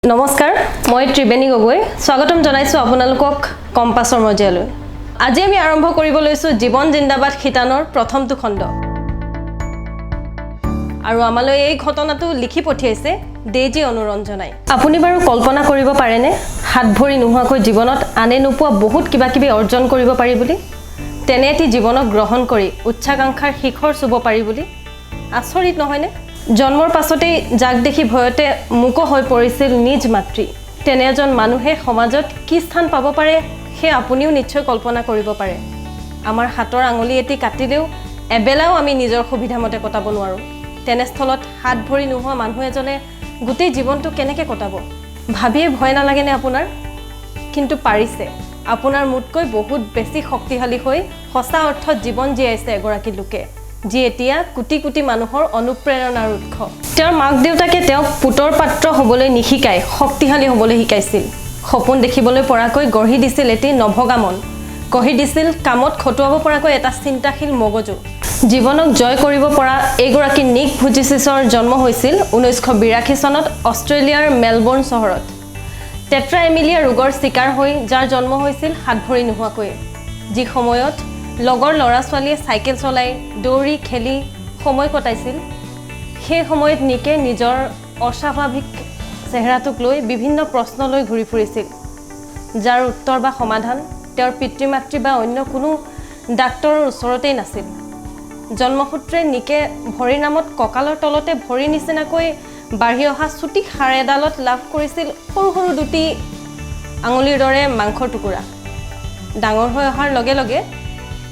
নমস্কাৰ মই ত্ৰিবেণী গগৈ স্বাগতম জনাইছো আপোনালোকক কম্পাছৰ মজিয়ালৈ আজি আমি আৰম্ভ কৰিব লৈছো জীৱন জিন্দাবাদ খিতানৰ প্ৰথমটো খণ্ড আৰু আমালৈ এই ঘটনাটো লিখি পঠিয়াইছে দেজি অনুৰঞ্জনাই আপুনি বাৰু কল্পনা কৰিব পাৰেনে হাত ভৰি নোহোৱাকৈ জীৱনত আনে নোপোৱা বহুত কিবা কিবি অৰ্জন কৰিব পাৰি বুলি তেনে এটি জীৱনক গ্ৰহণ কৰি উচ্চাকাংক্ষাৰ শিখৰ চুব পাৰি বুলি আচৰিত নহয়নে জন্মৰ পাছতে জাগ দেখি ভয়তে মুক হৈ পৰিছিল নিজ মাতৃ তেনে এজন মানুহে সমাজত কি স্থান পাব পাৰে হে আপুনিও নিশ্চয় কল্পনা কৰিব পাৰে আমাৰ হাতৰ আঙুলি এটি কাটিলেও এবেলাও আমি নিজৰ সুবিধামতে কটাব নোৱাৰো তেনে স্থলত হাত ভৰি নোহোৱা মানুহ এজনে গোটেই জীৱনটো কেনেকৈ কটাব ভাবিয়ে ভয় নালাগেনে আপোনাৰ কিন্তু পাৰিছে আপোনাৰ মুটকৈ বহুত বেছি শক্তিশালী হৈ সঁচা অৰ্থত জীৱন জীয়াইছে এগৰাকী লোকে যি এতিয়া কোটি কোটি মানুহৰ অনুপ্ৰেৰণাৰ উৎস তেওঁৰ মাক দেউতাকে তেওঁক পুতৰ পাত্ৰ হ'বলৈ নিশিকায় শক্তিশালী হ'বলৈ শিকাইছিল সপোন দেখিবলৈ পৰাকৈ গঢ়ি দিছিল এটি নভগা মন গঢ়ি দিছিল কামত খটুৱাব পৰাকৈ এটা চিন্তাশীল মগজু জীৱনক জয় কৰিব পৰা এগৰাকী নিক ভুজিচিছৰ জন্ম হৈছিল 1982 চনত অষ্ট্ৰেলিয়াৰ মেলবৰ্ণ চহৰত টেট্ৰা এমিলিয়া ৰোগৰ শিকাৰ হৈ যাৰ জন্ম হৈছিল হাত ভৰি নোহোৱাকৈ যি সময়ত লগৰ ল'ৰা ছোৱালীয়ে চাইকেল চলাই দৌৰি খেলি সময় কটাইছিল সেই সময়ত নিকে নিজৰ অস্বাভাৱিক চেহেৰাটোক লৈ বিভিন্ন প্ৰশ্ন লৈ ঘূৰি ফুৰিছিল যাৰ উত্তৰ বা সমাধান তেওঁৰ পিতৃ মাতৃ বা অন্য কোনো ডাক্তৰৰ ওচৰতেই নাছিল জন্মসূত্ৰে নিকে ভৰিৰ নামত কঁকালৰ তলতে ভৰি নিচিনাকৈ বাঢ়ি অহা চুটি হাড় এডালত লাভ কৰিছিল সৰু সৰু দুটি আঙুলিৰ দৰে মাংসৰ টুকুৰা ডাঙৰ হৈ অহাৰ লগে লগে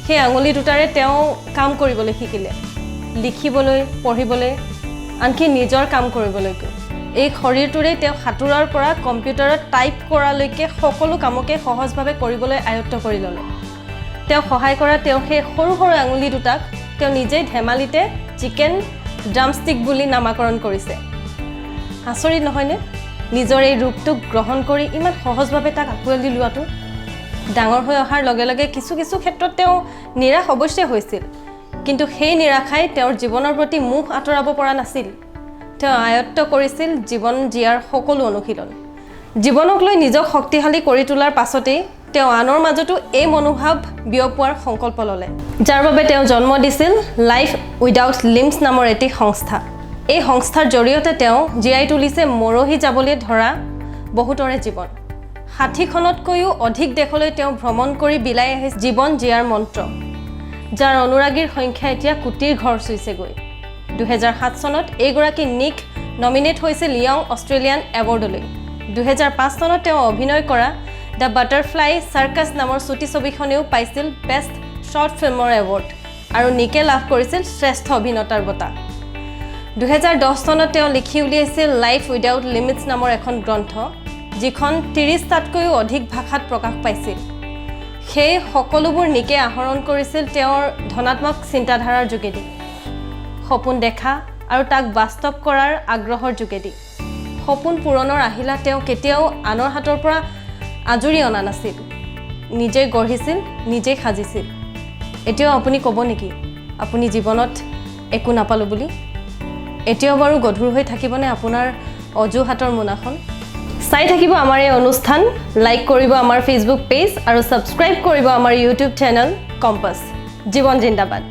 সেই আঙুলি দুটাৰে তেওঁ কাম কৰিবলৈ শিকিলে লিখিবলৈ পঢ়িবলৈ আনকি নিজৰ কাম কৰিবলৈকে এই শৰীৰটোৰে তেওঁ সাঁতোৰাৰ পৰা কম্পিউটাৰত টাইপ কৰালৈকে সকলো কামকে সহজভাৱে কৰিবলৈ আয়ত্ব কৰি ল'লে তেওঁ সহায় কৰা তেওঁ সেই সৰু সৰু আঙুলি দুটাক তেওঁ নিজেই ধেমালিতে চিকেন ড্ৰামষ্টিক বুলি নামাকৰণ কৰিছে আচৰিত নহয়নে নিজৰ এই ৰূপটোক গ্ৰহণ কৰি ইমান সহজভাৱে তাক আঁকোৱালি লোৱাটো ডাঙৰ হৈ অহাৰ লগে লগে কিছু কিছু ক্ষেত্ৰত তেওঁ নিৰাশ অৱশ্যে হৈছিল কিন্তু সেই নিৰাশাই তেওঁৰ জীৱনৰ প্ৰতি মুখ আঁতৰাব পৰা নাছিল তেওঁ আয়ত্ব কৰিছিল জীৱন জীয়াৰ সকলো অনুশীলন জীৱনক লৈ নিজক শক্তিশালী কৰি তোলাৰ পাছতেই তেওঁ আনৰ মাজতো এই মনোভাৱ বিয়পোৱাৰ সংকল্প ল'লে যাৰ বাবে তেওঁ জন্ম দিছিল লাইফ উইদাউট লিম্বছ নামৰ এটি সংস্থা এই সংস্থাৰ জৰিয়তে তেওঁ জীয়াই তুলিছে মৰহি যাবলৈ ধৰা বহুতৰে জীৱন 60খনতকৈও অধিক দেশলৈ তেওঁ ভ্ৰমণ কৰি বিলাই আহিছে জীৱন জীয়াৰ মন্ত্ৰ যাৰ অনুৰাগীৰ সংখ্যা এতিয়া কোটিৰ ঘৰ চুইছেগৈ 2007 চনত এইগৰাকী নিক নমিনেট হৈছিল য়ং অষ্ট্ৰেলিয়ান এৱাৰ্ডলৈ 2005 চনত তেওঁ অভিনয় কৰা দ্য বাটাৰফ্লাই চাৰ্কাছ নামৰ চুটি ছবিখনেও পাইছিল বেষ্ট শ্বৰ্ট ফিল্মৰ এৱাৰ্ড আৰু নিকে লাভ কৰিছিল শ্ৰেষ্ঠ অভিনেতাৰ বঁটা 2010 চনত তেওঁ লিখি উলিয়াইছিল লাইফ উইদাউট লিমিটছ নামৰ এখন গ্ৰন্থ যিখন 30টাতকৈও অধিক ভাষাত প্ৰকাশ পাইছিল সেই সকলোবোৰ নিকে আহৰণ কৰিছিল তেওঁৰ ধনাত্মক চিন্তাধাৰাৰ যোগেদি সপোন দেখা আৰু তাক বাস্তৱ কৰাৰ আগ্ৰহৰ যোগেদি সপোন পূৰণৰ আহিলা তেওঁ কেতিয়াও আনৰ হাতৰ পৰা আজৰি অনা নাছিল নিজে গঢ়িছিল নিজে সাজিছিল এতিয়াও আপুনি ক'ব নেকি আপুনি জীৱনত একো নাপালো বুলি এতিয়াও বাৰু গধুৰ হৈ থাকিবনে আপোনাৰ অজুহাতৰ মোনাখন চাই থাকিব আমাৰ এই অনুষ্ঠান লাইক কৰিব আমাৰ ফেচবুক পেজ আৰু সাবস্ক্ৰাইব কৰিব আমাৰ ইউটিউব চেনেল কম্পাছ জীৱন জিন্দাবাদ